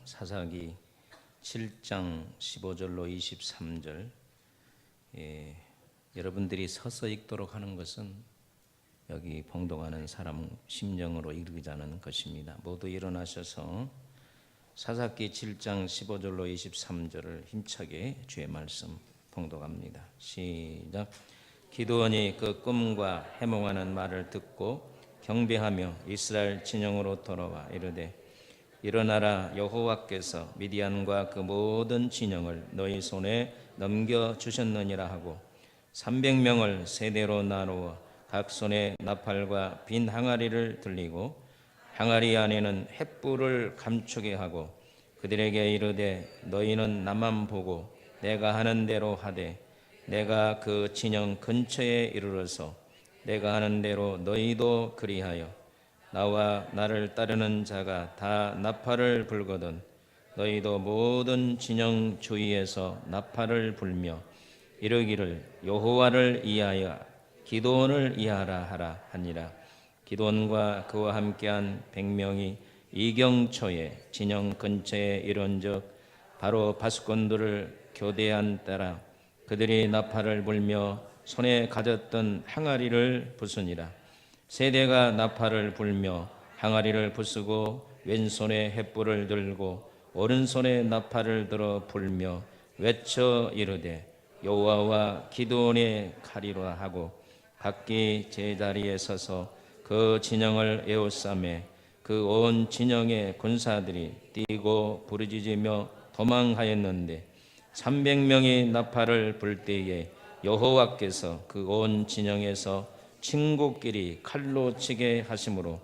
사사기 7장 15절로 23절. 여러분들이 서서 읽도록 하는 것은 여기 봉독하는 사람 심정으로 읽자는 것입니다. 모두 일어나셔서 사사기 7장 15절로 23절을 힘차게 주의 말씀 봉독합니다. 시작. 기드온이 그 꿈과 해몽하는 말을 듣고 경배하며 이스라엘 진영으로 돌아와 이르되 일어나라, 여호와께서 미디안과 그 모든 진영을 너희 손에 넘겨주셨느니라 하고 300명을 세대로 나누어 각 손에 나팔과 빈 항아리를 들리고 항아리 안에는 횃불을 감추게 하고 그들에게 이르되 너희는 나만 보고 내가 하는 대로 하되 내가 그 진영 근처에 이르러서 내가 하는 대로 너희도 그리하여 나와 나를 따르는 자가 다 나팔을 불거든 너희도 모든 진영 주위에서 나팔을 불며 이르기를 여호와를 이하여 기드온을 이하라 하라 하니라. 기드온과 그와 함께한 100명이 이경초에 진영 근처에 이른즉 바로 바수건들을 교대한 때라 그들이 나팔을 불며 손에 가졌던 항아리를 부수니라. 세대가 나팔을 불며 항아리를 부수고 왼손에 횃불을 들고 오른손에 나팔을 들어 불며 외쳐 이르되 여호와와 기드온의 칼이라 하고 각기 제자리에 서서 그 진영을 에워싸매 그 온 진영의 군사들이 뛰고 부르짖으며 도망하였는데 300명이 나팔을 불 때에 여호와께서 그 온 진영에서 친구끼리 칼로 치게 하심으로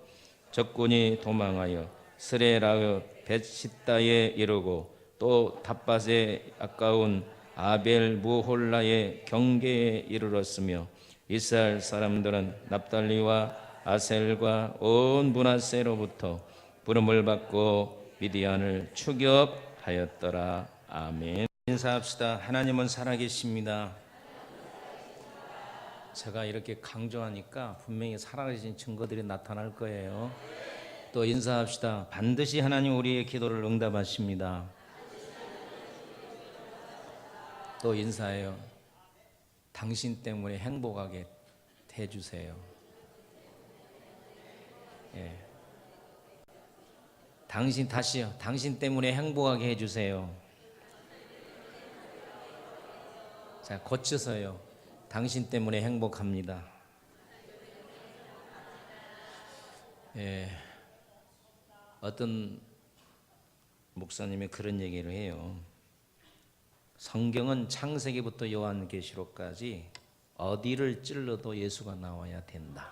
적군이 도망하여 스레라의 벳시다에 이르고 또 닷밭에 가까운 아벨 무홀라의 경계에 이르렀으며 이스라엘 사람들은 납달리와 아셀과 온 므낫세로부터 부름을 받고 미디안을 추격하였더라. 아멘. 인사합시다. 하나님은 살아계십니다. 제가 이렇게 강조하니까 분명히 살아계신 증거들이 나타날 거예요. 또 인사합시다. 반드시 하나님 우리의 기도를 응답하십니다. 또 인사해요. 당신 때문에 행복하게 해주세요. 예. 다시요. 당신 때문에 행복하게 해주세요. 자, 고쳐서요. 당신 때문에 행복합니다. 예. 어떤 목사님이 그런 얘기를 해요. 성경은 창세기부터 요한계시록까지 어디를 찔러도 예수가 나와야 된다.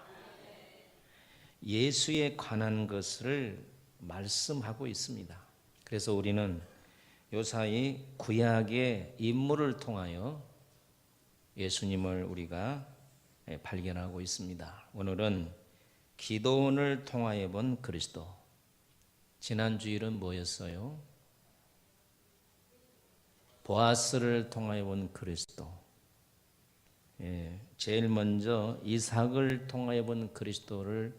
예수에 관한 것을 말씀하고 있습니다. 그래서 우리는 요사이 구약의 인물을 통하여 예수님을 우리가 발견하고 있습니다. 오늘은 기드온을 통하여 본 그리스도. 지난 주일은 뭐였어요? 보아스를 통하여 본 그리스도. 제일 먼저 이삭을 통하여 본 그리스도를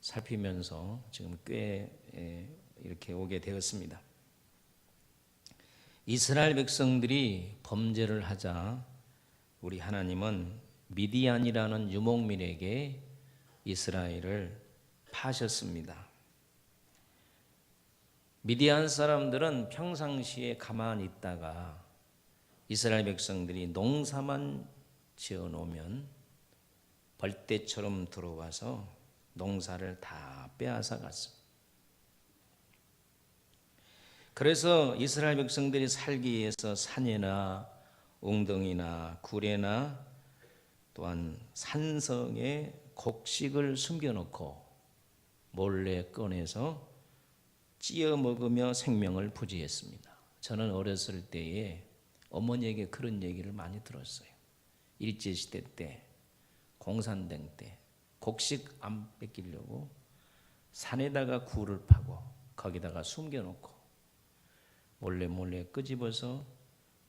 살피면서 지금 꽤 이렇게 오게 되었습니다. 이스라엘 백성들이 범죄를 하자 우리 하나님은 미디안이라는 유목민에게 이스라엘을 파셨습니다. 미디안 사람들은 평상시에 가만히 있다가 이스라엘 백성들이 농사만 지어놓으면 벌떼처럼 들어와서 농사를 다 빼앗아 갔습니다. 그래서 이스라엘 백성들이 살기 위해서 산이나 웅덩이나 구레나 또한 산성에 곡식을 숨겨놓고 몰래 꺼내서 찌어 먹으며 생명을 부지했습니다. 저는 어렸을 때에 어머니에게 그런 얘기를 많이 들었어요. 일제시대 때, 공산당 때 곡식 안 뺏기려고 산에다가 굴을 파고 거기다가 숨겨놓고 몰래 끄집어서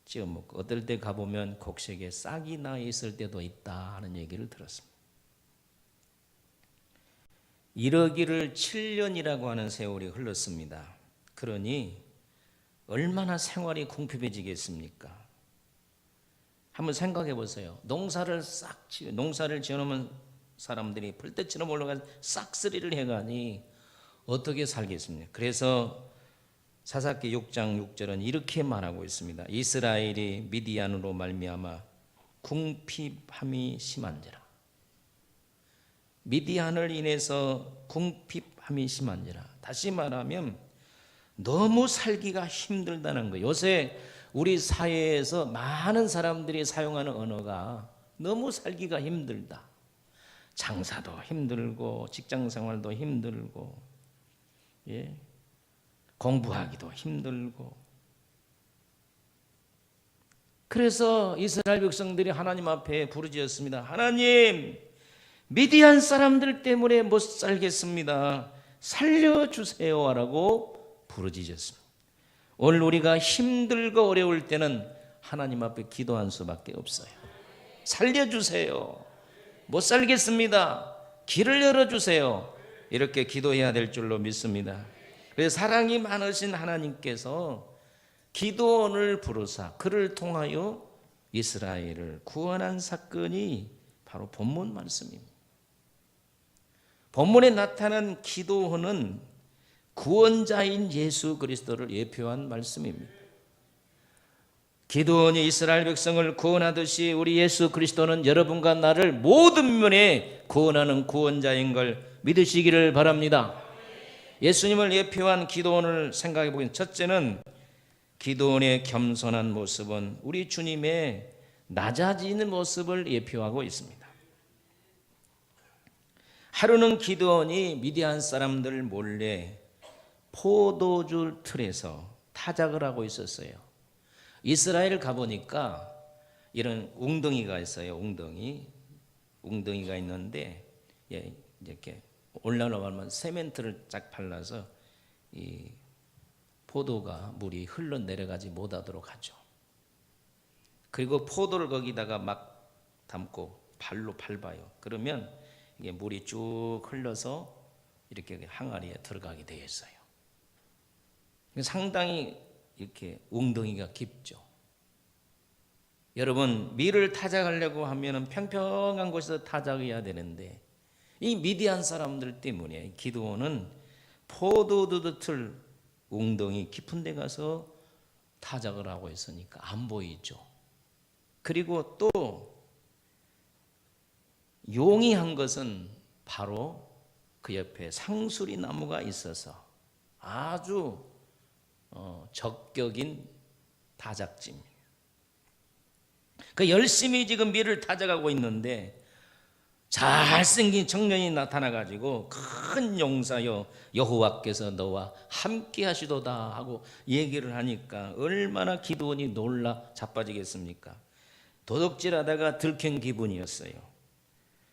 찌어 먹고 어떨 때 가보면 곡식에 싹이 나 있을 때도 있다 하는 얘기를 들었습니다. 이러기를 7년이라고 하는 세월이 흘렀습니다. 그러니 얼마나 생활이 궁핍해지겠습니까? 한번 생각해 보세요. 농사를 지어놓으면 사람들이 풀떼처럼 올라가서 싹쓸이를 해가니 어떻게 살겠습니까? 그래서 사사기 6장 6절은 이렇게 말하고 있습니다. 이스라엘이 미디안으로 말미암아 궁핍함이 심한지라. 미디안을 인해서 궁핍함이 심한지라. 다시 말하면 너무 살기가 힘들다는 거예요. 요새 우리 사회에서 많은 사람들이 사용하는 언어가 너무 살기가 힘들다. 장사도 힘들고 직장생활도 힘들고, 예, 공부하기도 힘들고. 그래서 이스라엘 백성들이 하나님 앞에 부르짖었습니다. 하나님, 미디안 사람들 때문에 못 살겠습니다. 살려주세요 라고 부르짖었습니다. 오늘 우리가 힘들고 어려울 때는 하나님 앞에 기도할 수밖에 없어요. 살려주세요. 못 살겠습니다. 길을 열어주세요. 이렇게 기도해야 될 줄로 믿습니다. 그래서 사랑이 많으신 하나님께서 기도원을 부르사 그를 통하여 이스라엘을 구원한 사건이 바로 본문 말씀입니다. 본문에 나타난 기도원은 구원자인 예수 그리스도를 예표한 말씀입니다. 기도원이 이스라엘 백성을 구원하듯이 우리 예수 그리스도는 여러분과 나를 모든 면에 구원하는 구원자인 걸 믿으시기를 바랍니다. 예수님을 예표한 기도원을 생각해 보면, 첫째는 기도원의 겸손한 모습은 우리 주님의 낮아지는 모습을 예표하고 있습니다. 하루는 기드온이 미디안 사람들 몰래 포도주 틀에서 타작을 하고 있었어요. 이스라엘 가보니까 이런 웅덩이가 있어요. 웅덩이가 있는데, 예, 이렇게 올라가면 세멘트를 쫙 발라서 이 포도가 물이 흘러내려가지 못하도록 하죠. 그리고 포도를 거기다가 막 담고 발로 밟아요. 그러면 이게 물이 쭉 흘러서 이렇게 항아리에 들어가게 되어 있어요. 상당히 이렇게 웅덩이가 깊죠. 여러분, 밀을 타작하려고 하면 평평한 곳에서 타작해야 되는데, 이 미디안 사람들 때문에 기드온은 포도주 틀 웅덩이 깊은 데 가서 타작을 하고 있으니까 안 보이죠. 그리고 또 용이한 것은 바로 그 옆에 상수리 나무가 있어서 아주 적격인 타작지입니다. 그 열심히 지금 밀을 타작하고 있는데 잘생긴 청년이 나타나가지고 큰 용사여 여호와께서 너와 함께 하시도다 하고 얘기를 하니까 얼마나 기드온이 놀라 자빠지겠습니까? 도둑질하다가 들킨 기분이었어요.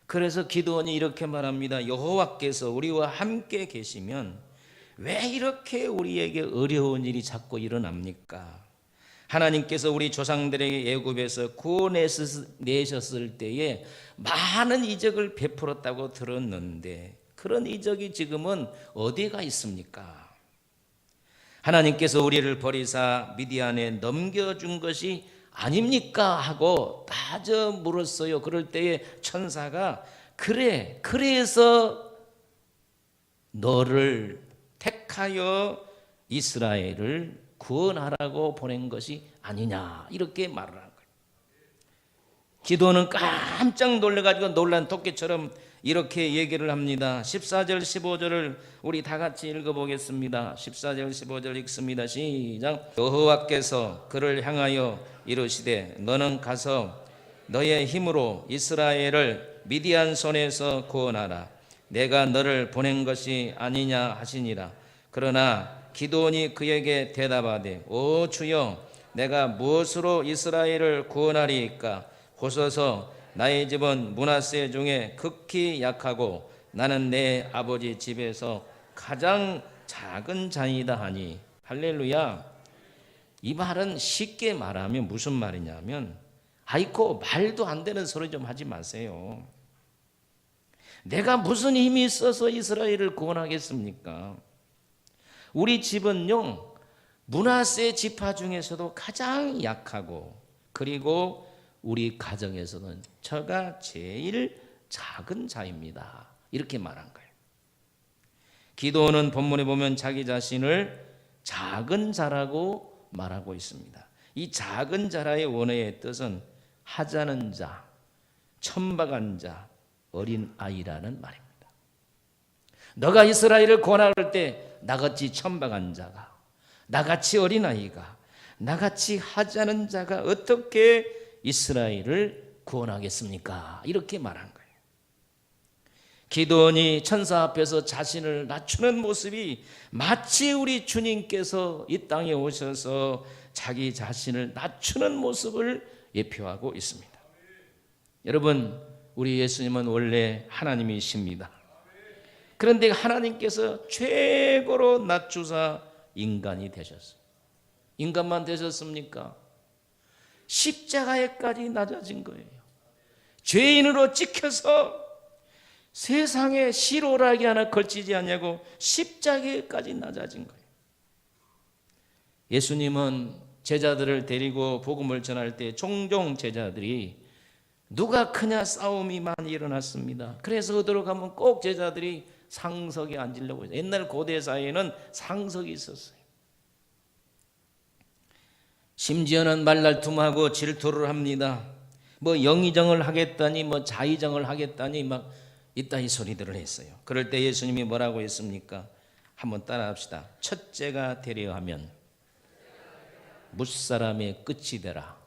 그래서 기드온이 이렇게 말합니다. 여호와께서 우리와 함께 계시면 왜 이렇게 우리에게 어려운 일이 자꾸 일어납니까? 하나님께서 우리 조상들에게 애굽에서 구원내셨을 때에 많은 이적을 베풀었다고 들었는데 그런 이적이 지금은 어디가 있습니까? 하나님께서 우리를 버리사 미디안에 넘겨준 것이 아닙니까? 하고 따져 물었어요. 그럴 때에 천사가 그래서 너를 택하여 이스라엘을 구원하라고 보낸 것이 아니냐, 이렇게 말을 한 거예요. 기도는 깜짝 놀라가지고 놀란 토끼처럼 이렇게 얘기를 합니다. 14절 15절을 우리 다 같이 읽어보겠습니다. 14절 15절 읽습니다. 시작. 여호와께서 그를 향하여 이르시되 너는 가서 너의 힘으로 이스라엘을 미디안 손에서 구원하라. 내가 너를 보낸 것이 아니냐 하시니라. 그러나 기드온이 그에게 대답하되 오 주여, 내가 무엇으로 이스라엘을 구원하리이까? 보소서, 나의 집은 므낫세 중에 극히 약하고 나는 내 아버지 집에서 가장 작은 자이다 하니. 할렐루야. 이 말은 쉽게 말하면 무슨 말이냐면, 아이고 말도 안 되는 소리 좀 하지 마세요. 내가 무슨 힘이 있어서 이스라엘을 구원하겠습니까? 우리 집은요, 므낫세 지파 중에서도 가장 약하고, 그리고 우리 가정에서는 저가 제일 작은 자입니다. 이렇게 말한 거예요. 기도는 본문에 보면 자기 자신을 작은 자라고 말하고 있습니다. 이 작은 자라의 원어의 뜻은 하찮은 자, 천박한 자, 어린 아이라는 말입니다. 너가 이스라엘을 구원할 때 나같이 천박한 자가, 나같이 어린 아이가, 나같이 하찮은 자가 어떻게 이스라엘을 구원하겠습니까? 이렇게 말한 거예요. 기도원이 천사 앞에서 자신을 낮추는 모습이 마치 우리 주님께서 이 땅에 오셔서 자기 자신을 낮추는 모습을 예표하고 있습니다. 여러분, 우리 예수님은 원래 하나님이십니다. 그런데 하나님께서 최고로 낮추사 인간이 되셨어요. 인간만 되셨습니까? 십자가에까지 낮아진 거예요. 죄인으로 찍혀서 세상에 실오라기 하나 걸치지 않냐고 십자가에까지 낮아진 거예요. 예수님은 제자들을 데리고 복음을 전할 때 종종 제자들이 누가 크냐 싸움이 많이 일어났습니다. 그래서 어디로 가면 꼭 제자들이 상석에 앉으려고 했어요. 옛날 고대 사회에는 상석이 있었어요. 심지어는 말날툼하고 질투를 합니다. 뭐 영의정을 하겠다니, 뭐 자의정을 하겠다니 막 이따위 소리들을 했어요. 그럴 때 예수님이 뭐라고 했습니까? 한번 따라합시다. 첫째가 되려 하면 뭇사람의 끝이 되라.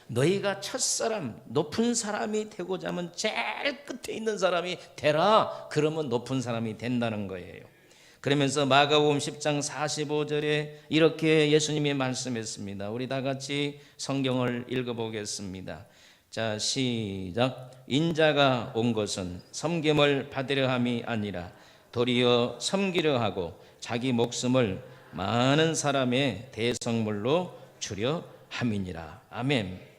너희가 첫사람, 높은 사람이 되고자 하면 제일 끝에 있는 사람이 되라. 그러면 높은 사람이 된다는 거예요. 그러면서 마가복음 10장 45절에 이렇게 예수님이 말씀했습니다. 우리 다 같이 성경을 읽어보겠습니다. 자, 시작. 인자가 온 것은 섬김을 받으려 함이 아니라 도리어 섬기려 하고 자기 목숨을 많은 사람의 대성물로 주려 함이니라. 아멘.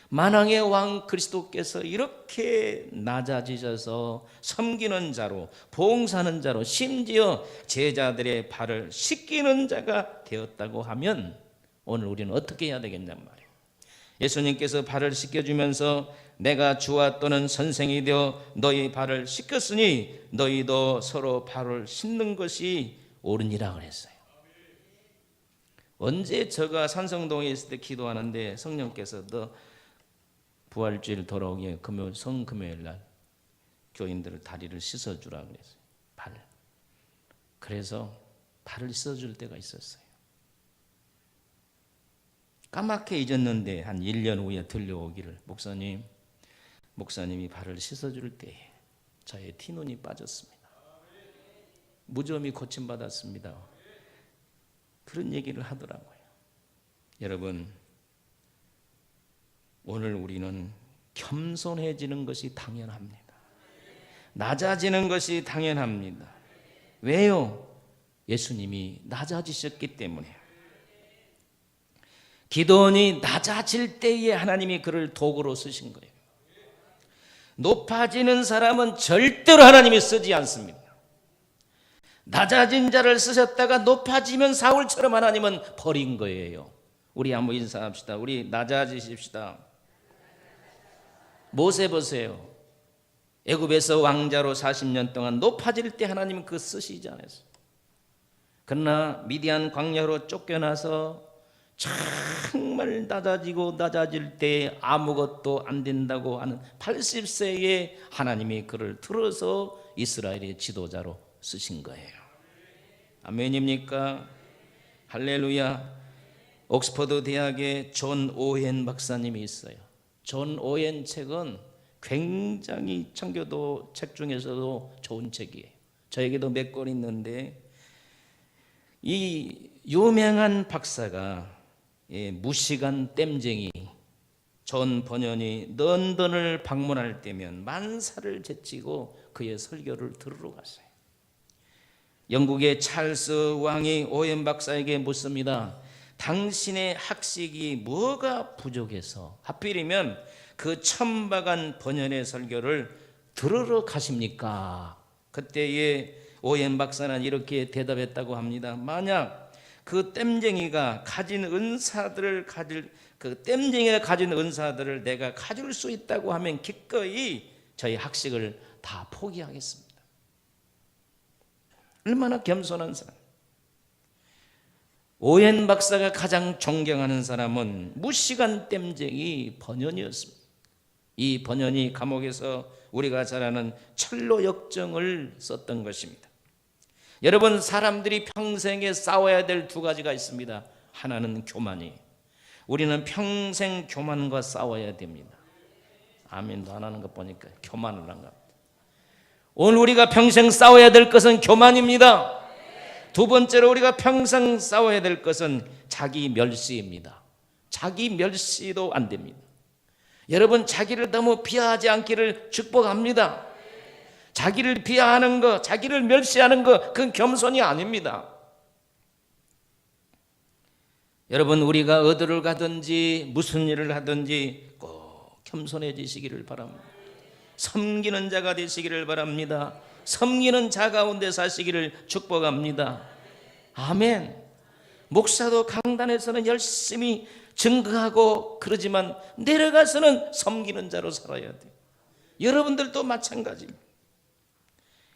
만왕의 왕 그리스도께서 이렇게 낮아지셔서 섬기는 자로, 봉사하는 자로, 심지어 제자들의 발을 씻기는 자가 되었다고 하면 오늘 우리는 어떻게 해야 되겠냔 말이에요. 예수님께서 발을 씻겨주면서 내가 주와 또는 선생이 되어 너희 발을 씻겼으니 너희도 서로 발을 씻는 것이 옳으니라 그랬어요. 언제 제가 산성동에 있을 때 기도하는데 성령께서 너 부활주일 돌아오게 성금요일 날 교인들을 다리를 씻어주라 그랬어요. 발. 그래서 발을 씻어줄 때가 있었어요. 까맣게 잊었는데 한 1년 후에 들려오기를 목사님이 발을 씻어줄 때에 저의 티눈이 빠졌습니다. 무좀이 고침받았습니다. 그런 얘기를 하더라고요. 여러분, 오늘 우리는 겸손해지는 것이 당연합니다. 낮아지는 것이 당연합니다. 왜요? 예수님이 낮아지셨기 때문에. 기도원이 낮아질 때에 하나님이 그를 도구로 쓰신 거예요. 높아지는 사람은 절대로 하나님이 쓰지 않습니다. 낮아진 자를 쓰셨다가 높아지면 사울처럼 하나님은 버린 거예요. 우리 한번 인사합시다. 우리 낮아지십시다. 모세 보세요. 애굽에서 왕자로 40년 동안 높아질 때 하나님은 그거 쓰시지 않았어요. 그러나 미디안 광야로 쫓겨나서 정말 낮아질 때 아무것도 안 된다고 하는 80세에 하나님이 그를 들어서 이스라엘의 지도자로 쓰신 거예요. 아멘입니까? 할렐루야. 옥스퍼드 대학에 존 오웬 박사님이 있어요. 존 오웬 책은 굉장히 청교도 책 중에서도 좋은 책이에요. 저에게도 몇 권 있는데 이 유명한 박사가 무시간 땜쟁이 존 버년이 런던을 방문할 때면 만사를 제치고 그의 설교를 들으러 갔어요. 영국의 찰스 왕이 오웬 박사에게 묻습니다. 당신의 학식이 뭐가 부족해서 하필이면 그 천박한 번연의 설교를 들으러 가십니까? 그때에 오웬 박사는 이렇게 대답했다고 합니다. 만약 그 땜쟁이가 가진 은사들을 내가 가질 수 있다고 하면 기꺼이 저희 학식을 다 포기하겠습니다. 얼마나 겸손한 사람. 오웬 박사가 가장 존경하는 사람은 무시간 땜쟁이 번연이었습니다. 이 번연이 감옥에서 우리가 잘 아는 철로 역정을 썼던 것입니다. 여러분, 사람들이 평생에 싸워야 될 두 가지가 있습니다. 하나는 교만이에요. 우리는 평생 교만과 싸워야 됩니다. 아멘도 안 하는 것 보니까 교만을 한 겁니다. 오늘 우리가 평생 싸워야 될 것은 교만입니다. 두 번째로 우리가 평생 싸워야 될 것은 자기 멸시입니다. 자기 멸시도 안 됩니다. 여러분, 자기를 너무 비하하지 않기를 축복합니다. 자기를 비하하는 것, 자기를 멸시하는 것, 그건 겸손이 아닙니다. 여러분, 우리가 어디를 가든지 무슨 일을 하든지 꼭 겸손해지시기를 바랍니다. 섬기는 자가 되시기를 바랍니다. 섬기는 자 가운데 사시기를 축복합니다. 아멘. 목사도 강단에서는 열심히 증거하고 그러지만 내려가서는 섬기는 자로 살아야 돼요. 여러분들도 마찬가지입니다.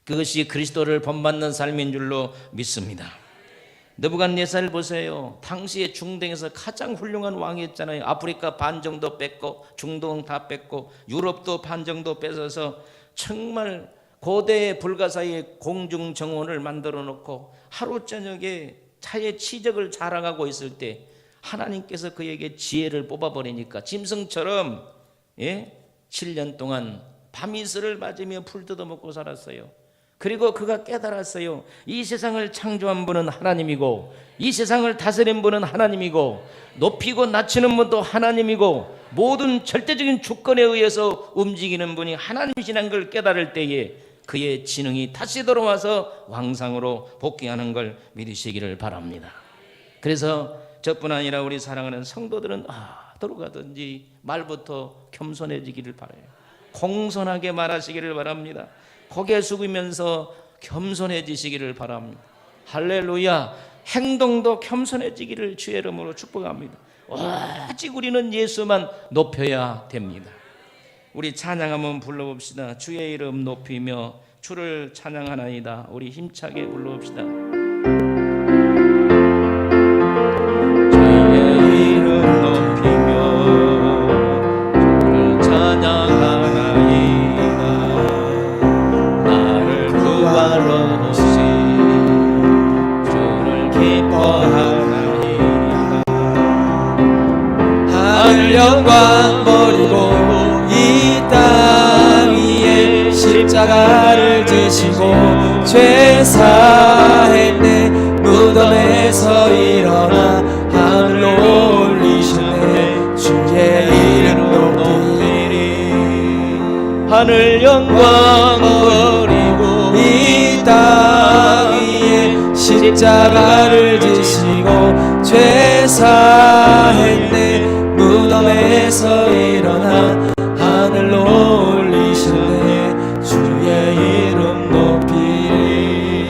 그것이 그리스도를 본받는 삶인 줄로 믿습니다. 느부갓네살 보세요. 당시에 중동에서 가장 훌륭한 왕이었잖아요. 아프리카 반 정도 뺏고 중동 다 뺏고 유럽도 반 정도 뺏어서 정말 고대 불가사의 공중정원을 만들어 놓고 하루 저녁에 자의 치적을 자랑하고 있을 때 하나님께서 그에게 지혜를 뽑아버리니까 짐승처럼 7년 동안 밤이슬을 맞으며 풀 뜯어먹고 살았어요. 그리고 그가 깨달았어요. 이 세상을 창조한 분은 하나님이고 이 세상을 다스린 분은 하나님이고 높이고 낮추는 분도 하나님이고 모든 절대적인 주권에 의해서 움직이는 분이 하나님이시라는 걸 깨달을 때에 그의 지능이 다시 돌아와서 왕상으로 복귀하는 걸 믿으시기를 바랍니다. 그래서 저뿐 아니라 우리 사랑하는 성도들은 들어가든지 말부터 겸손해지기를 바라요. 공손하게 말하시기를 바랍니다. 고개 숙이면서 겸손해지시기를 바랍니다. 할렐루야. 행동도 겸손해지기를 주의 이름으로 축복합니다. 오직 우리는 예수만 높여야 됩니다. 우리 찬양 한번 불러봅시다. 주의 이름 높이며 주를 찬양하나이다. 우리 힘차게 불러봅시다. 주의 이름 높이며 주를 찬양하나이다. 나를 구하러 오신 주를 기뻐하나이다. 하늘 영광 버리고 이 땅 위에 십자가를 지시고 죄 사했네. 무덤에서 일어나 하늘로 올리셨네. 주의 이름 높이리. 하늘 영광 버리고 이 땅 위에 십자가를 지시고 죄 사했네. 무덤에서 일어나 하늘로 올리셨네. 주의 이름 높이리.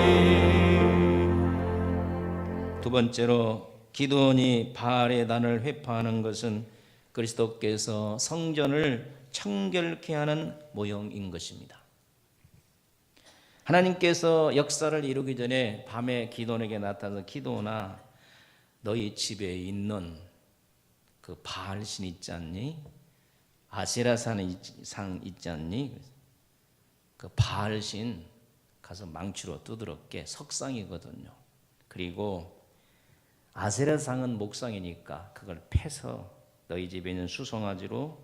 두 번째로 기드온이 바알의 단을 회파하는 것은 그리스도께서 성전을 청결케 하는 모형인 것입니다. 하나님께서 역사를 이루기 전에 밤에 기드온에게 나타나서 기드온아, 너희 집에 있는 그 바알신 있지 않니? 아세라 상 있지 않니? 그 바알신 가서 망치로 두드럽게. 석상이거든요. 그리고 아세라 상은 목상이니까 그걸 패서 너희 집에 있는 수송아지로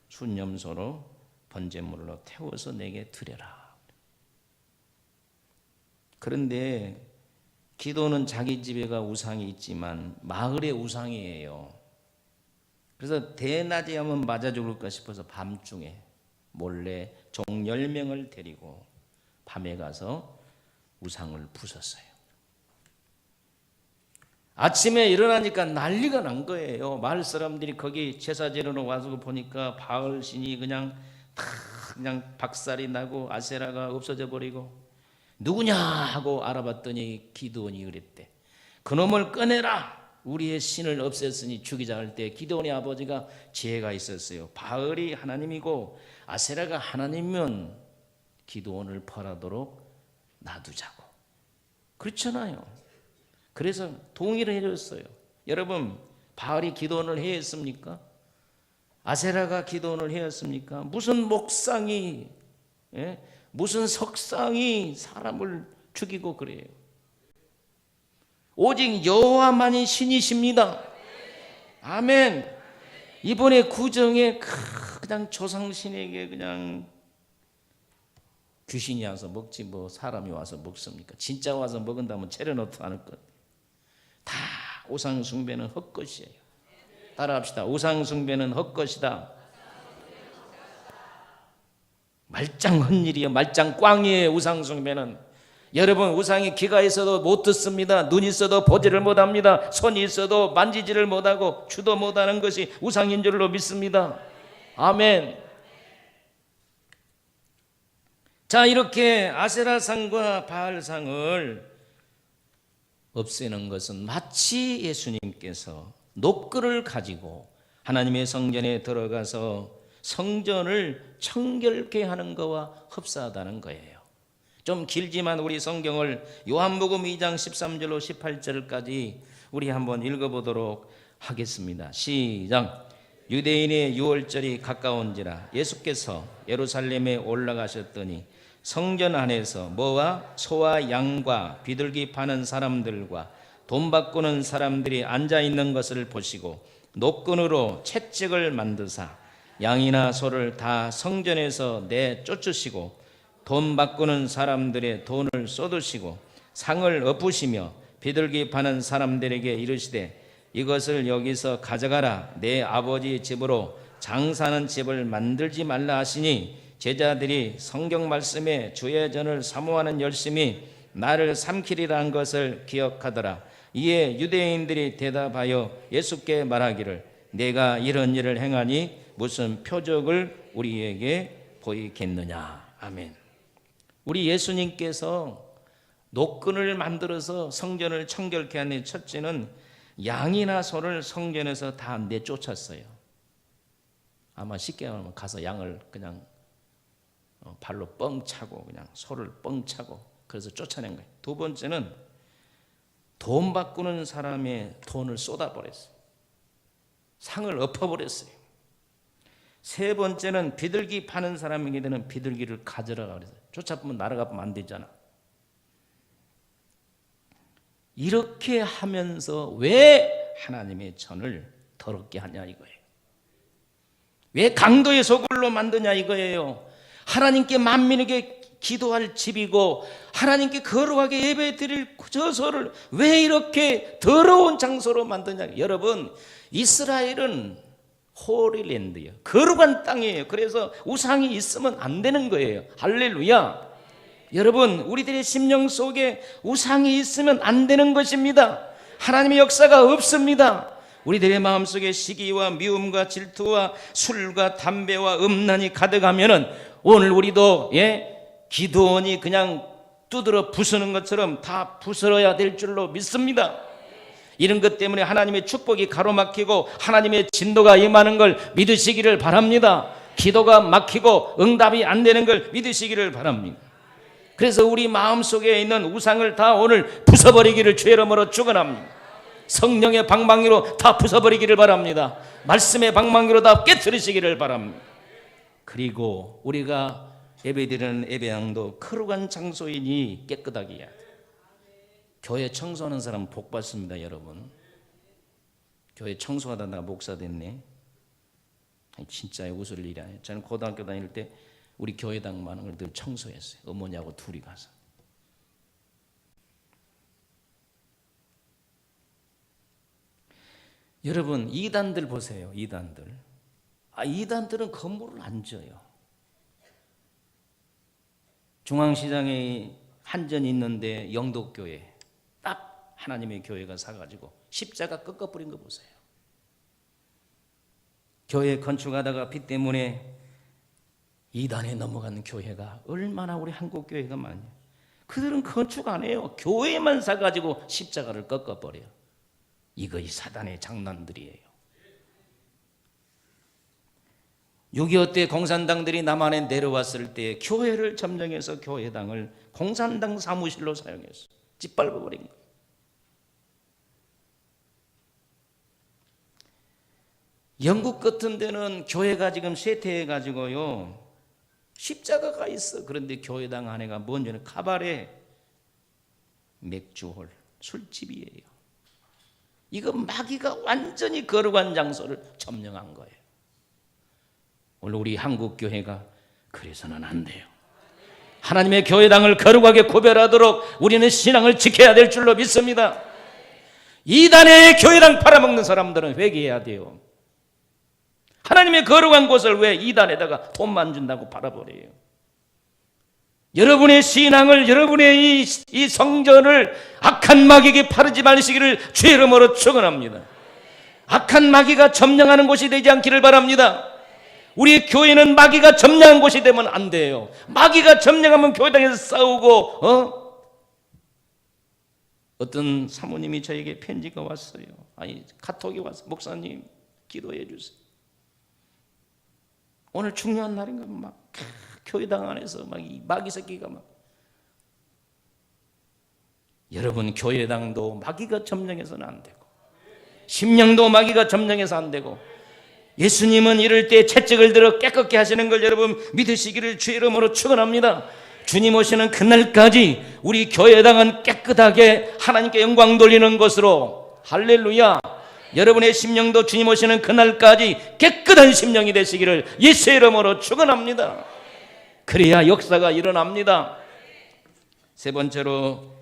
순염소로 번제물로 태워서 내게 드려라. 그런데 기도는 자기 집에가 우상이 있지만 마을의 우상이에요. 그래서 대낮에 하면 맞아 죽을까 싶어서 밤중에 몰래 종 10명을 데리고 밤에 가서 우상을 부쉈어요. 아침에 일어나니까 난리가 난 거예요. 마을 사람들이 거기 제사 지내러 와서 보니까 바알신이 그냥 박살이 나고 아세라가 없어져 버리고 누구냐 하고 알아봤더니 기드온이 그랬대. 그놈을 꺼내라. 우리의 신을 없앴으니 죽이자 할 때 기드온의 아버지가 지혜가 있었어요. 바알이 하나님이고 아세라가 하나님이면 기드온을 벌하도록 놔두자고. 그렇잖아요. 그래서 동의를 해줬어요. 여러분, 바알이 기드온을 해했습니까? 아세라가 기드온을 해였습니까? 무슨 목상이, 무슨 석상이 사람을 죽이고 그래요. 오직 여호와만이 신이십니다. 아멘. 이번에 구정에 그냥 조상신에게 그냥 귀신이 와서 먹지 뭐 사람이 와서 먹습니까? 진짜 와서 먹은다면 차려놓도 않을 것. 다 우상 숭배는 헛것이에요. 따라합시다. 우상 숭배는 헛것이다. 말짱 헛일이에요. 말짱 꽝이에요. 우상 숭배는. 여러분, 우상이 귀가 있어도 못 듣습니다. 눈이 있어도 보지를 못합니다. 손이 있어도 만지지를 못하고 주도 못하는 것이 우상인 줄로 믿습니다. 아멘. 자, 이렇게 아세라상과 바알상을 없애는 것은 마치 예수님께서 녹글을 가지고 하나님의 성전에 들어가서 성전을 청결케 하는 것과 흡사하다는 거예요. 좀 길지만 우리 성경을 요한복음 2장 13절로 18절까지 우리 한번 읽어보도록 하겠습니다. 시작. 유대인의 유월절이 가까운지라 예수께서 예루살렘에 올라가셨더니 성전 안에서 뭐와 소와 양과 비둘기 파는 사람들과 돈 바꾸는 사람들이 앉아있는 것을 보시고 노끈으로 채찍을 만드사 양이나 소를 다 성전에서 내쫓으시고 돈 바꾸는 사람들의 돈을 쏟으시고 상을 엎으시며 비둘기 파는 사람들에게 이르시되 이것을 여기서 가져가라. 내 아버지 집으로 장사하는 집을 만들지 말라 하시니 제자들이 성경 말씀에 주의 전을 사모하는 열심이 나를 삼키리라는 것을 기억하더라. 이에 유대인들이 대답하여 예수께 말하기를 내가 이런 일을 행하니 무슨 표적을 우리에게 보이겠느냐. 아멘. 우리 예수님께서 노끈을 만들어서 성전을 청결케 하는 첫째는 양이나 소를 성전에서 다 내쫓았어요. 아마 쉽게 말하면 가서 양을 그냥 발로 뻥 차고 그냥 소를 뻥 차고 그래서 쫓아낸 거예요. 두 번째는 돈 바꾸는 사람의 돈을 쏟아버렸어요. 상을 엎어버렸어요. 세 번째는 비둘기 파는 사람에게는 비둘기를 가져라 그래서 쫓아보면 날아가면 안 되잖아. 이렇게 하면서 왜 하나님의 전을 더럽게 하냐 이거예요. 왜 강도의 소굴로 만드냐 이거예요. 하나님께 만민에게 기도할 집이고 하나님께 거룩하게 예배 드릴 저소를 왜 이렇게 더러운 장소로 만드냐. 여러분, 이스라엘은 홀리랜드예요. 거룩한 땅이에요. 그래서 우상이 있으면 안 되는 거예요. 할렐루야. 여러분, 우리들의 심령 속에 우상이 있으면 안 되는 것입니다. 하나님의 역사가 없습니다. 우리들의 마음속에 시기와 미움과 질투와 술과 담배와 음란이 가득하면은 오늘 우리도 기드온이 그냥 두드러 부수는 것처럼 다 부스러야 될 줄로 믿습니다. 이런 것 때문에 하나님의 축복이 가로막히고 하나님의 진도가 임하는 걸 믿으시기를 바랍니다. 기도가 막히고 응답이 안 되는 걸 믿으시기를 바랍니다. 그래서 우리 마음속에 있는 우상을 다 오늘 부숴버리기를 주의 이름으로 축원합니다. 성령의 방망이로 다 부숴버리기를 바랍니다. 말씀의 방망이로 다 깨트리시기를 바랍니다. 그리고 우리가 예배드리는 예배양도 거룩한 장소이니 깨끗하게 해야 돼요. 교회 청소하는 사람은 복 받습니다. 여러분, 교회 청소하다 내가 목사 됐네. 진짜 웃을 일이 아니에요. 저는 고등학교 다닐 때 우리 교회당 많은 걸 늘 청소했어요. 어머니하고 둘이 가서. 여러분, 이단들 보세요. 이단들. 이단들은 건물을 안 져요. 중앙시장에 한전 있는데 영덕교회 딱 하나님의 교회가 사가지고 십자가 꺾어버린 거 보세요. 교회 건축하다가 비 때문에 이단에 넘어간 교회가 얼마나 우리 한국 교회가 많냐. 그들은 건축 안 해요. 교회만 사가지고 십자가를 꺾어버려요. 이거 이 사단의 장난들이에요. 6.25 때 공산당들이 남한에 내려왔을 때 교회를 점령해서 교회당을 공산당 사무실로 사용했어요. 짓밟아버린 거예요. 영국 같은 데는 교회가 지금 쇠퇴해가지고요, 십자가가 있어. 그런데 교회당 안에가 뭔지는 카바레, 맥주홀, 술집이에요. 이거 마귀가 완전히 거룩한 장소를 점령한 거예요. 오늘 우리 한국 교회가 그래서는 안 돼요. 하나님의 교회당을 거룩하게 구별하도록 우리는 신앙을 지켜야 될 줄로 믿습니다. 이단의 교회당 팔아먹는 사람들은 회개해야 돼요. 하나님의 거룩한 곳을 왜 이단에다가 돈만 준다고 팔아버려요? 여러분의 신앙을, 여러분의 이 성전을 악한 마귀에게 팔지 마시기를 주의 이름으로 축원합니다. 악한 마귀가 점령하는 곳이 되지 않기를 바랍니다. 우리 교회는 마귀가 점령한 곳이 되면 안 돼요. 마귀가 점령하면 교회당에서 싸우고, 어떤 사모님이 저에게 편지가 왔어요. 아니, 카톡이 왔어요. 목사님 기도해 주세요. 오늘 중요한 날인가 막 교회당 안에서 막 이 마귀 새끼가 막. 여러분, 교회당도 마귀가 점령해서는 안 되고, 심령도 마귀가 점령해서 안 되고, 예수님은 이럴 때 채찍을 들어 깨끗게 하시는 걸 여러분 믿으시기를 주의 이름으로 축원합니다. 주님 오시는 그날까지 우리 교회당은 깨끗하게 하나님께 영광 돌리는 것으로, 할렐루야. 여러분의 심령도 주님 오시는 그날까지 깨끗한 심령이 되시기를 예수의 이름으로 축원합니다. 그래야 역사가 일어납니다. 세 번째로,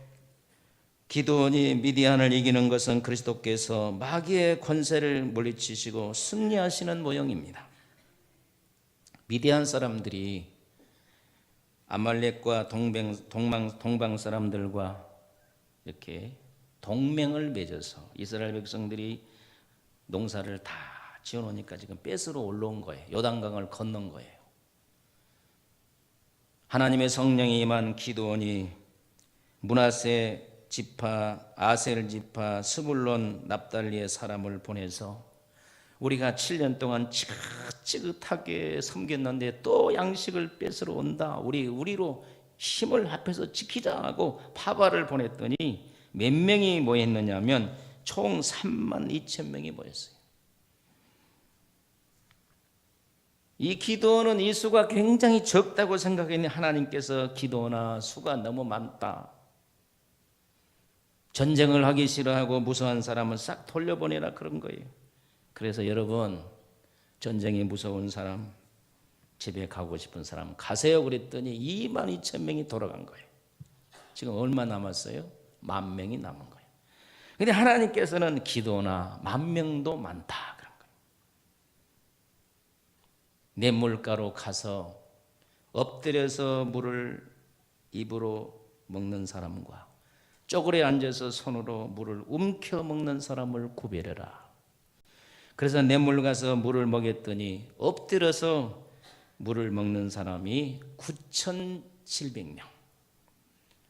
기드온이 미디안을 이기는 것은 그리스도께서 마귀의 권세를 물리치시고 승리하시는 모형입니다. 미디안 사람들이 아말렉과 동방 사람들과 이렇게 동맹을 맺어서 이스라엘 백성들이 농사를 다 지어놓으니까 지금 뺏으러 올라온 거예요. 요단강을 건넌 거예요. 하나님의 성령이 임한 기드온이 므낫세 지파, 아셀 지파, 스불론, 납달리의 사람을 보내서 우리가 7년 동안 지긋지긋하게 섬겼는데 또 양식을 뺏으러 온다. 우리로 힘을 합해서 지키자 하고 파바를 보냈더니 몇 명이 모였느냐면 총 32,000명이 모였어요. 이 기드온은 이 수가 굉장히 적다고 생각했는데 하나님께서 기드온아, 수가 너무 많다. 전쟁을 하기 싫어하고 무서워한 사람은 싹 돌려보내라 그런 거예요. 그래서 여러분, 전쟁이 무서운 사람, 집에 가고 싶은 사람 가세요 그랬더니 22,000명이 돌아간 거예요. 지금 얼마 남았어요? 10,000명이 남은 거예요. 근데 하나님께서는 기도나 10,000명도 많다 그런 거예요. 냇물가로 가서 엎드려서 물을 입으로 먹는 사람과 쪼그려 앉아서 손으로 물을 움켜 먹는 사람을 구별해라. 그래서 냇물 가서 물을 먹였더니 엎드려서 물을 먹는 사람이 9,700명,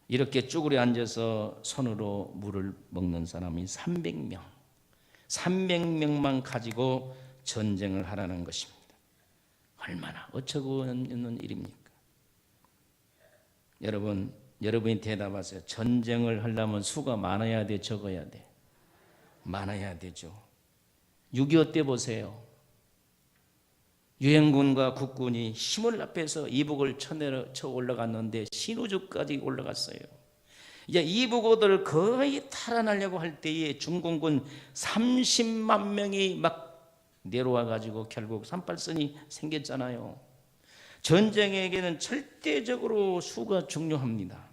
이렇게 쭈그려 앉아서 손으로 물을 먹는 사람이 300명, 300명만 가지고 전쟁을 하라는 것입니다. 얼마나 어처구 없는 일입니까? 여러분이 대답하세요. 전쟁을 하려면 수가 많아야 돼, 적어야 돼? 많아야 되죠. 6.25 때 보세요. 유엔군과 국군이 힘을 합해서 이북을 쳐 올라갔는데 신우주까지 올라갔어요. 이제 이북어들 거의 탈환하려고 할 때에 중공군 30만 명이 막 내려와 가지고 결국 38선이 생겼잖아요. 전쟁에게는 절대적으로 수가 중요합니다.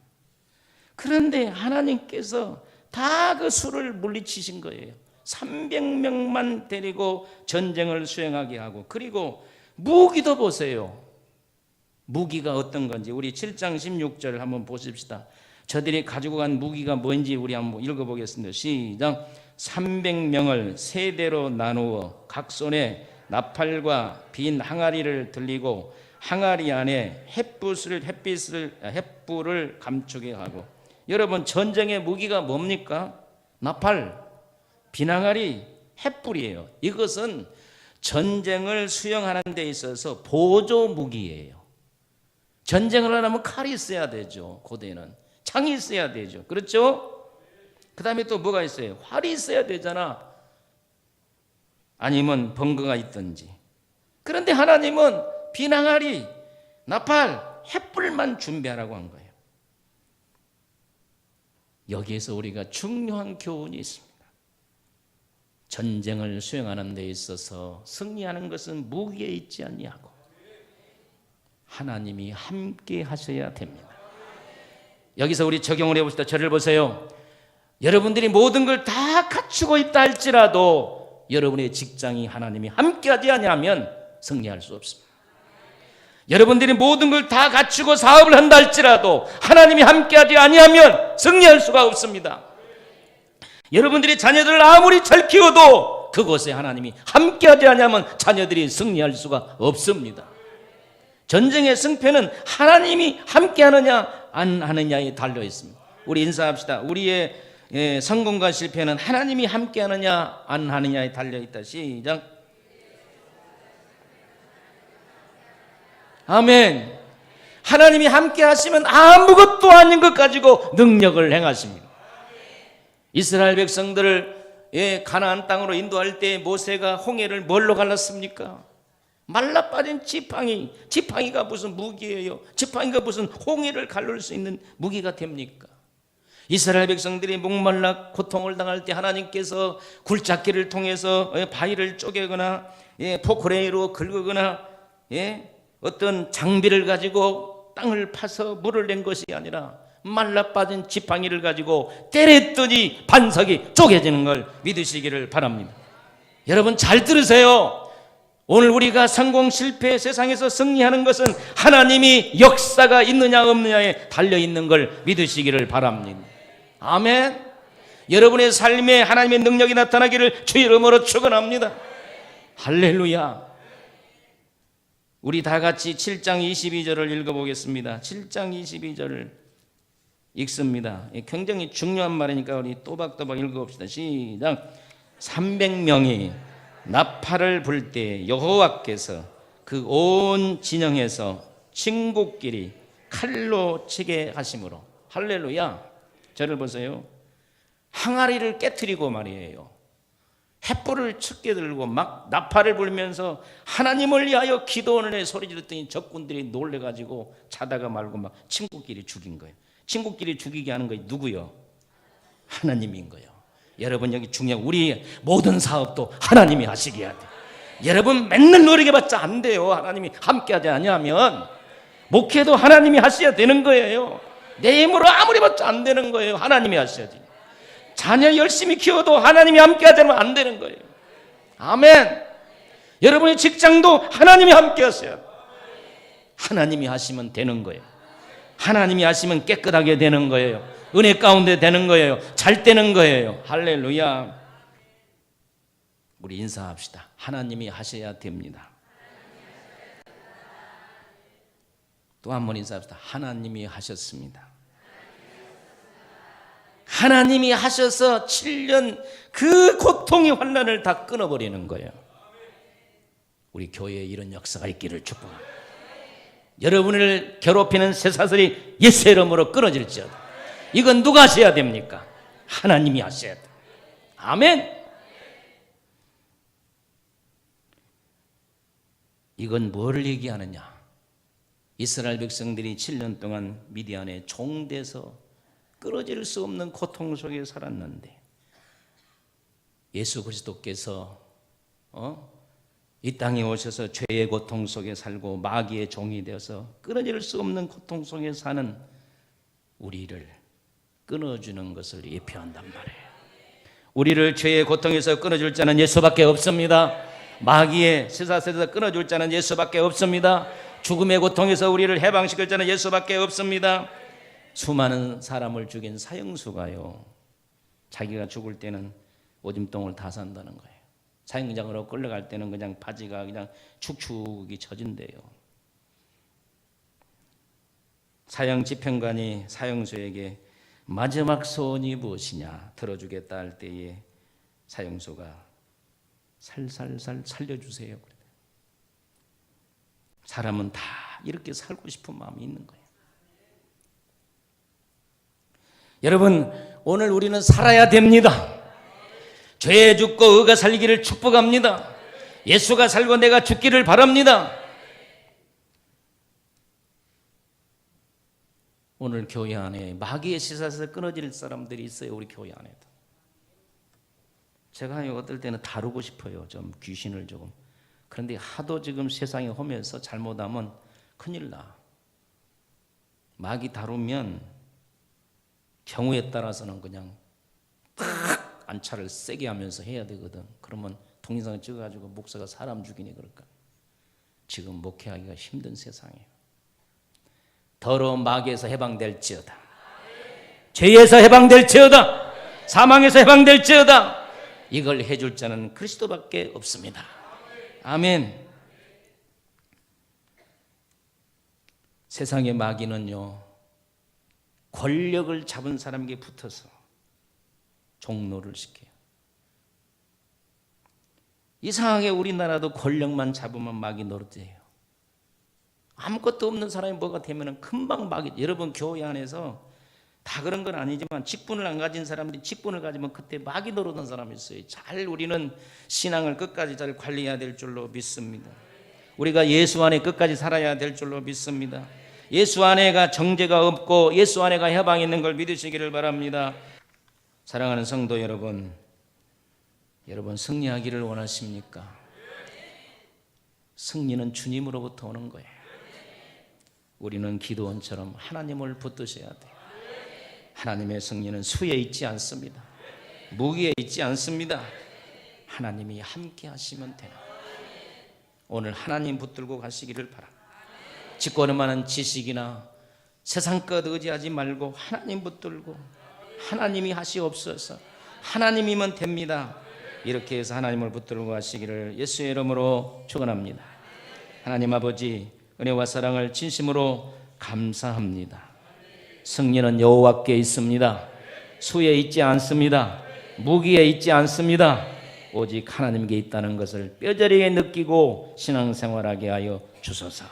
그런데 하나님께서 다 그 수를 물리치신 거예요. 300명만 데리고 전쟁을 수행하게 하고, 그리고 무기도 보세요. 무기가 어떤 건지 우리 7장 16절 한번 보십시다. 저들이 가지고 간 무기가 뭔지 우리 한번 읽어보겠습니다. 시작. 300명을 세 대로 나누어 각 손에 나팔과 빈 항아리를 들리고 항아리 안에 횃불을 감추게 하고. 여러분, 전쟁의 무기가 뭡니까? 나팔, 빈 항아리, 횃불이에요. 이것은 전쟁을 수행하는 데 있어서 보조 무기예요. 전쟁을 하려면 칼이 있어야 되죠. 고대는 창이 있어야 되죠. 그렇죠? 그 다음에 또 뭐가 있어요? 활이 있어야 되잖아. 아니면 번거가 있든지. 그런데 하나님은 빈 항아리, 나팔, 횃불만 준비하라고 한 거예요. 여기에서 우리가 중요한 교훈이 있습니다. 전쟁을 수행하는 데 있어서 승리하는 것은 무기에 있지 아니하고 하나님이 함께 하셔야 됩니다. 여기서 우리 적용을 해봅시다. 저를 보세요. 여러분들이 모든 걸 다 갖추고 있다 할지라도 여러분의 직장이 하나님이 함께하지 아니하면 승리할 수 없습니다. 여러분들이 모든 걸 다 갖추고 사업을 한다 할지라도 하나님이 함께하지 아니하면 승리할 수가 없습니다. 여러분들이 자녀들을 아무리 잘 키워도 그곳에 하나님이 함께하지 아니하면 자녀들이 승리할 수가 없습니다. 전쟁의 승패는 하나님이 함께하느냐 안 하느냐에 달려 있습니다. 우리 인사합시다. 우리의 성공과 실패는 하나님이 함께하느냐 안 하느냐에 달려 있다. 시작. 아멘. 하나님이 함께 하시면 아무것도 아닌 것 가지고 능력을 행하십니다. 이스라엘 백성들을 가나안 땅으로 인도할 때 모세가 홍해를 뭘로 갈랐습니까? 말라 빠진 지팡이가 무슨 무기예요? 지팡이가 무슨 홍해를 갈를 수 있는 무기가 됩니까? 이스라엘 백성들이 목말라 고통을 당할 때 하나님께서 굴착기를 통해서 바위를 쪼개거나 포크레인으로 긁거나 어떤 장비를 가지고 땅을 파서 물을 낸 것이 아니라 말라 빠진 지팡이를 가지고 때렸더니 반석이 쪼개지는 걸 믿으시기를 바랍니다. 여러분 잘 들으세요. 오늘 우리가 성공 실패 세상에서 승리하는 것은 하나님이 역사가 있느냐 없느냐에 달려있는 걸 믿으시기를 바랍니다. 아멘. 여러분의 삶에 하나님의 능력이 나타나기를 주 이름으로 축원합니다. 할렐루야. 우리 다 같이 7장 22절을 읽어보겠습니다. 7장 22절을 읽습니다. 굉장히 중요한 말이니까 우리 또박또박 읽어봅시다. 시작. 300명이 나팔을 불 때 여호와께서 그 온 진영에서 친구끼리 칼로 치게 하심으로. 할렐루야. 저를 보세요. 항아리를 깨트리고 말이에요. 횃불을 춥게 들고 막 나팔을 불면서 하나님을 위하여 기도원에 소리 지르더니 적군들이 놀래가지고 자다가 말고 막 친구끼리 죽인 거예요. 친구끼리 죽이게 하는 거예요. 누구요? 하나님인 거예요. 여러분 여기 중요한 우리 모든 사업도 하나님이 하시게 해야 돼요. 여러분 맨날 노력해봤자 안 돼요. 하나님이 함께하지 않으면 목회도 하나님이 하셔야 되는 거예요. 내 힘으로 아무리 봤자 안 되는 거예요. 하나님이 하셔야지. 자녀 열심히 키워도 하나님이 함께하지 않으면 안 되는 거예요. 아멘. 여러분의 직장도 하나님이 함께 하세요. 하나님이 하시면 되는 거예요. 하나님이 하시면 깨끗하게 되는 거예요. 은혜 가운데 되는 거예요. 잘 되는 거예요. 할렐루야. 우리 인사합시다. 하나님이 하셔야 됩니다. 또 한 번 인사합시다. 하나님이 하셨습니다. 하나님이 하셔서 7년 그 고통의 환난을 다 끊어버리는 거예요. 우리 교회에 이런 역사가 있기를 축복합니다. 여러분을 괴롭히는 쇠사슬이 예수의 이름으로 끊어질지어다. 이건 누가 하셔야 됩니까? 하나님이 하셔야 돼요. 아멘. 이건 뭘 얘기하느냐? 이스라엘 백성들이 7년 동안 미디안에 종돼서 끊어질 수 없는 고통 속에 살았는데 예수 그리스도께서 이 땅에 오셔서 죄의 고통 속에 살고 마귀의 종이 되어서 끊어질 수 없는 고통 속에 사는 우리를 끊어주는 것을 예표한단 말이에요. 우리를 죄의 고통에서 끊어줄 자는 예수밖에 없습니다. 마귀의 쇠사슬에서 끊어줄 자는 예수밖에 없습니다. 죽음의 고통에서 우리를 해방시킬 자는 예수밖에 없습니다. 수많은 사람을 죽인 사형수가요, 자기가 죽을 때는 오줌똥을 다 산다는 거예요. 사형장으로 끌려갈 때는 그냥 바지가 그냥 축축이 젖은대요. 사형 집행관이 사형수에게 마지막 소원이 무엇이냐 들어주겠다 할 때에 사형수가 살살살 살려주세요. 사람은 다 이렇게 살고 싶은 마음이 있는 거예요. 여러분, 오늘 우리는 살아야 됩니다. 죄에 죽고 의가 살기를 축복합니다. 예수가 살고 내가 죽기를 바랍니다. 오늘 교회 안에 마귀의 시사에서 끊어질 사람들이 있어요. 우리 교회 안에도. 제가 어떨 때는 다루고 싶어요. 좀 귀신을 조금. 그런데 하도 지금 세상에 오면서 잘못하면 큰일 나. 마귀 다루면 경우에 따라서는 그냥 딱 안차를 세게 하면서 해야 되거든. 그러면 동영상을 찍어가지고 목사가 사람 죽이니 그럴까. 지금 목회하기가 힘든 세상이에요. 더러운 마귀에서 해방될지어다. 죄에서 해방될지어다. 사망에서 해방될지어다. 이걸 해줄 자는 그리스도밖에 없습니다. 아멘. 세상의 마귀는요, 권력을 잡은 사람에게 붙어서 종노를 시켜요. 이상하게 우리나라도 권력만 잡으면 마귀 노릇해요. 아무것도 없는 사람이 뭐가 되면 금방 마귀. 여러분 교회 안에서 다 그런 건 아니지만 직분을 안 가진 사람들이 직분을 가지면 그때 마귀 노릇한 사람이 있어요. 잘 우리는 신앙을 끝까지 잘 관리해야 될 줄로 믿습니다. 우리가 예수 안에 끝까지 살아야 될 줄로 믿습니다. 예수 안에가 정죄가 없고 예수 안에가 해방이 있는 걸 믿으시기를 바랍니다. 사랑하는 성도 여러분, 여러분 승리하기를 원하십니까? 승리는 주님으로부터 오는 거예요. 우리는 기도원처럼 하나님을 붙드셔야 돼요. 하나님의 승리는 수에 있지 않습니다. 무기에 있지 않습니다. 하나님이 함께 하시면 되는 거예요. 오늘 하나님 붙들고 가시기를 바랍니다. 짓고는 많은 지식이나 세상 것 의지하지 말고 하나님 붙들고 하나님이 하시옵소서. 하나님이면 됩니다. 이렇게 해서 하나님을 붙들고 가시기를 예수의 이름으로 축원합니다. 하나님 아버지, 은혜와 사랑을 진심으로 감사합니다. 승리는 여호와께 있습니다. 수에 있지 않습니다. 무기에 있지 않습니다. 오직 하나님께 있다는 것을 뼈저리게 느끼고 신앙생활하게 하여 주소서.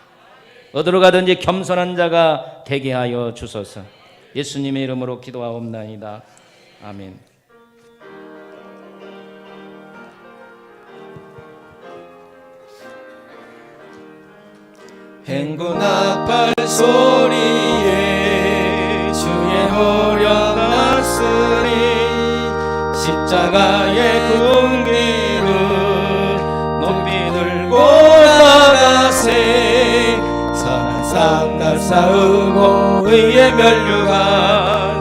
어디로 가든지 겸손한 자가 되게 하여 주소서. 예수님의 이름으로 기도하옵나이다. 아멘. 행군 나팔 소리에 주의 호령 났으리 십자가의 군기를 높이 들고 나가세 선한 쌍날 쌓으고 의의 멸류관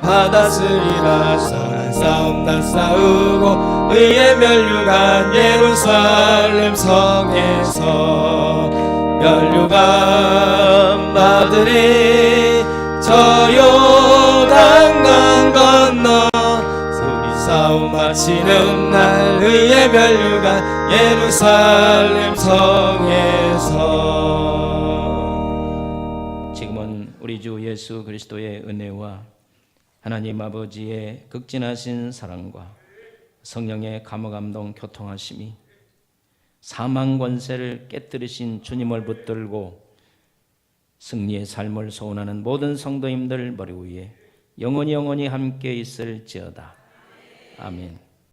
받았으리라 선한 쌍날 쌓으고 의의 멸류관 예루살렘 성에서 멸류관 받으리 저 요단강 건너 우리 싸움 마치는 날 의의 멸류관 예루살렘 성에서. 지금은 우리 주 예수 그리스도의 은혜와 하나님 아버지의 극진하신 사랑과 성령의 감화감동 교통하심이 사망 권세를 깨뜨리신 주님을 붙들고 승리의 삶을 소원하는 모든 성도님들 머리 위에 영원히 함께 있을지어다. 아멘.